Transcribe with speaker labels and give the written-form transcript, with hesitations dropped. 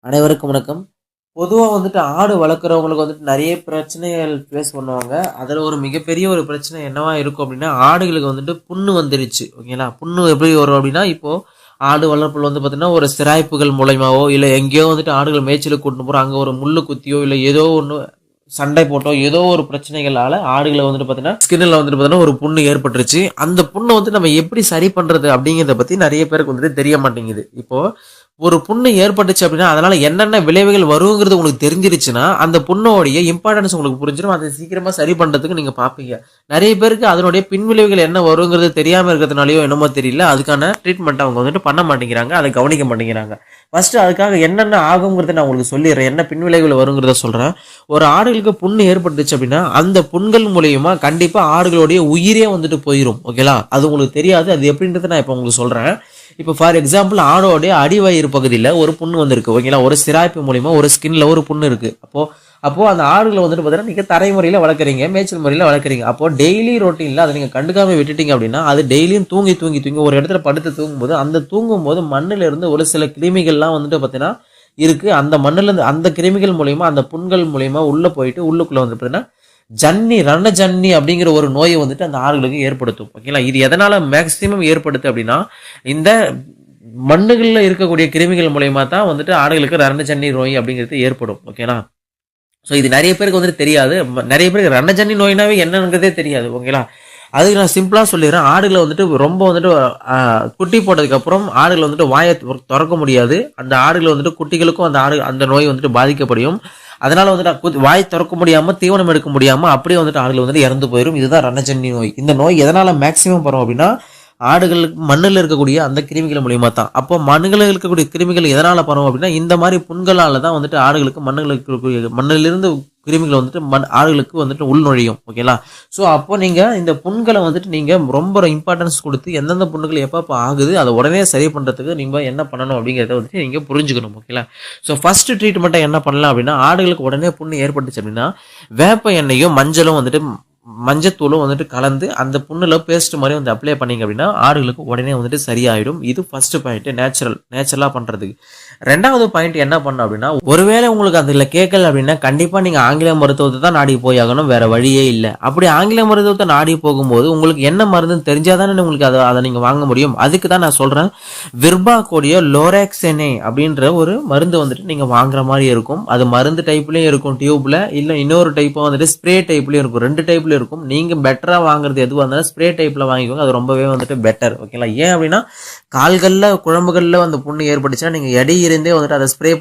Speaker 1: அனைவருக்கும் வணக்கம். பொதுவா ஆடு வளர்க்குறவங்களுக்கு நெறைய பிரச்சனைகள் ஃபேஸ் பண்ணுவாங்க. அதுல ஒரு மிகப்பெரிய ஒரு பிரச்சனை என்னவா இருக்கும் அப்டின்னா, ஆடுகளுக்கு புண்ணு வந்துருச்சு. ஓகேங்களா? புண்ணு எப்படி வரும் அப்டின்னா, இப்போ ஆடு வளர்ப்புல பார்த்தீங்கன்னா, ஒரு சிராய்ப்புகள் மூலியமாவோ, இல்ல எங்கேயோ ஆடுகள் மேய்ச்சலுக்கு கூட்டிட்டு போறோம். அங்க ஒரு முள்ளு குத்தியோ, இல்ல ஏதோ ஒண்ணு சண்டை போட்டோ, ஏதோ ஒரு பிரச்சனைகளால ஆடுகள பார்த்தீங்கன்னா, ஸ்கின்ல பார்த்தீங்கன்னா ஒரு புண்ணு ஏற்பட்டுருச்சு. அந்த புண்ண நம்ம எப்படி சரி பண்றது அப்டிங்கிறத பத்தி நெறைய பேருக்கு தெரிய மாட்டேங்குது. இப்போ ஒரு புண்ணு ஏற்பட்டுச்சு அப்படின்னா அதனால என்னென்ன விளைவுகள் வருங்கிறது உங்களுக்கு தெரிஞ்சிருச்சுன்னா அந்த புண்ணோடைய இம்பார்ட்டன்ஸ் உங்களுக்கு புரிஞ்சிடும். அதை சீக்கிரமா சரி பண்றதுக்கு நீங்க பாப்பீங்க. நிறைய பேருக்கு அதனுடைய பின்விளைவுகள் என்ன வருங்கிறது தெரியாம இருக்கிறதுனாலயோ என்னமோ தெரியல, அதுக்கான ட்ரீட்மெண்ட் அவங்க பண்ண மாட்டேங்கிறாங்க, அதை கவனிக்க மாட்டேங்கிறாங்க. ஃபர்ஸ்ட் அதுக்காக என்னென்ன ஆகுங்கிறத நான் உங்களுக்கு சொல்லிடுறேன், என்ன பின்விளைவுகள் வருங்கிறத சொல்றேன். ஒரு ஆடுகளுக்கு புண்ணு ஏற்பட்டுச்சு அப்படின்னா அந்த புண்கள் மூலியமா கண்டிப்பா ஆடுகளுடைய உயிரே போயிடும். ஓகேலா? அது உங்களுக்கு தெரியாது, அது எப்படின்றத நான் இப்ப உங்களுக்கு சொல்றேன். இப்போ ஃபார் எக்ஸாம்பிள் ஆடோடைய அடிவயிறு பகுதியில் ஒரு புண்ணு வந்திருக்கு. ஓகேங்களா? ஒரு சிராய்ப்பு மூலியமா ஒரு ஸ்கின்ல ஒரு புண்ணு இருக்கு. அப்போ அந்த ஆடுகளை பார்த்தீங்கன்னா நீங்க தரைமுறையில வளர்க்குறீங்க, மேய்ச்சல் முறையில வளர்க்குறீங்க. அப்போ டெய்லி ரொட்டீன்ல அதை நீங்க கண்டுக்காம விட்டுட்டீங்க அப்படின்னா அது டெய்லியும் தூங்கி தூங்கி தூங்கி ஒரு இடத்துல படுத்து தூங்கும்போது அந்த தூங்கும்போது மண்ணில இருந்து ஒரு சில கிருமிகள்லாம் பார்த்தீங்கன்னா இருக்கு. அந்த மண்ணுல இருந்து அந்த கிருமிகள் மூலியமா அந்த புண்கள் மூலியமா உள்ள போயிட்டு உள்ளுக்குள்ள பார்த்தீங்கன்னா ரண ஜன்னி அப்படிங்கிற ஒரு நோயை அந்த ஆடுகளுக்கு ஏற்படுத்தும். ஓகேங்களா? இது எதனால மேக்சிமம் ஏற்படுத்து அப்படின்னா இந்த மண்ணுகள்ல இருக்கக்கூடிய கிருமிகள் மூலியமா தான் ஆடுகளுக்கு ரண ஜன்னி நோய் அப்படிங்கிறது ஏற்படும். ஓகேங்களா? ஸோ இது நிறைய பேருக்கு தெரியாது. நிறைய பேருக்கு ரண ஜன்னி நோய்னாவே என்னங்கிறதே தெரியாது. ஓகேங்களா? அதுக்கு நான் சிம்பிளா சொல்லிடுறேன். ஆடுகளை ரொம்ப குட்டி போட்டதுக்கு அப்புறம் ஆடுகள் வாயை திறக்க முடியாது. அந்த ஆடுகள் குட்டிகளுக்கும் அந்த நோய் பாதிக்கப்படும். அதனால வாய் திறக்க முடியாம தீவனம் எடுக்க முடியாம அப்படியே ஆடுகள் இறந்து போயிடும். இதுதான் ரணஜன்னி நோய். இந்த நோய் எதனால மேக்சிமம் வரும் அப்படின்னா ஆடுகளுக்கு மண்ணில் இருக்கக்கூடிய அந்த கிருமிகள் மூலியமா தான். அப்போ மண்ணில் இருக்கக்கூடிய கிருமிகள் எதனால பரவும் அப்படின்னா இந்த மாதிரி புண்களால தான் ஆடுகளுக்கு மண்ணிலிருந்து கிருமிகள் ஆடுகளுக்கு உள்நுழையும். ஓகேங்களா? ஸோ அப்போ நீங்க இந்த புண்களை நீங்க ரொம்ப இம்பார்ட்டன்ஸ் கொடுத்து எந்தெந்த புண்ணுகள் எப்போ ஆகுது அதை உடனே சரி பண்றதுக்கு நீங்க என்ன பண்ணணும் அப்படிங்கிறத நீங்க புரிஞ்சுக்கணும். ஓகேங்களா? ஸோ ஃபர்ஸ்ட் ட்ரீட்மெண்ட்டை என்ன பண்ணலாம் அப்படின்னா ஆடுகளுக்கு உடனே புண்ணு ஏற்பட்டுச்சு அப்படின்னா வேப்ப எண்ணெயும் மஞ்சளும் மஞ்சத்தூளும் கலந்து அந்த புண்ணுல பேஸ்ட் மாதிரி அப்ளை பண்ணீங்க அப்படின்னா ஆடுகளுக்கு உடனே சரியாயிடும். இது ஃபர்ஸ்ட் பாயிண்ட், நேச்சுரலா பண்றதுக்கு. ரெண்டாவது பாயிண்ட் என்ன பண்ண அப்படின்னா ஒருவேளை உங்களுக்கு அதுல கேட்கல அப்படின்னா கண்டிப்பா நீங்க ஆங்கில மருத்துவத்தை தான் நாடி போய் ஆகணும், வேற வழியே இல்லை. அப்படி ஆங்கில மருத்துவத்தை நாடி போகும்போது உங்களுக்கு என்ன மருந்துன்னு தெரிஞ்சாதானே உங்களுக்கு அதை நீங்க வாங்க முடியும். அதுக்கு தான் நான் சொல்றேன், விர்பா கூடிய லோராக்செனே அப்படின்ற ஒரு மருந்து நீங்க வாங்குற மாதிரி இருக்கும். அது மருந்து டைப்லயும் இருக்கும், டியூப்ல, இல்ல இன்னொரு டைப்பும் ஸ்ப்ரே டைப்லயும் இருக்கும். ரெண்டு டைப்ல இருக்கும். நீங்க பெட்டரா வாங்குறது எதுவா இருந்தாலும் ஸ்ப்ரே டைப்ல வாங்கிக்கோங்க, அது ரொம்பவே பெட்டர். ஓகேங்களா? ஏன் அப்படின்னா கால்கள்ல குழம்புகள்ல புண்ணு ஏற்பட்டுச்சுன்னா நீங்க எடை இருந்தே அதை ஸ்ப்ரே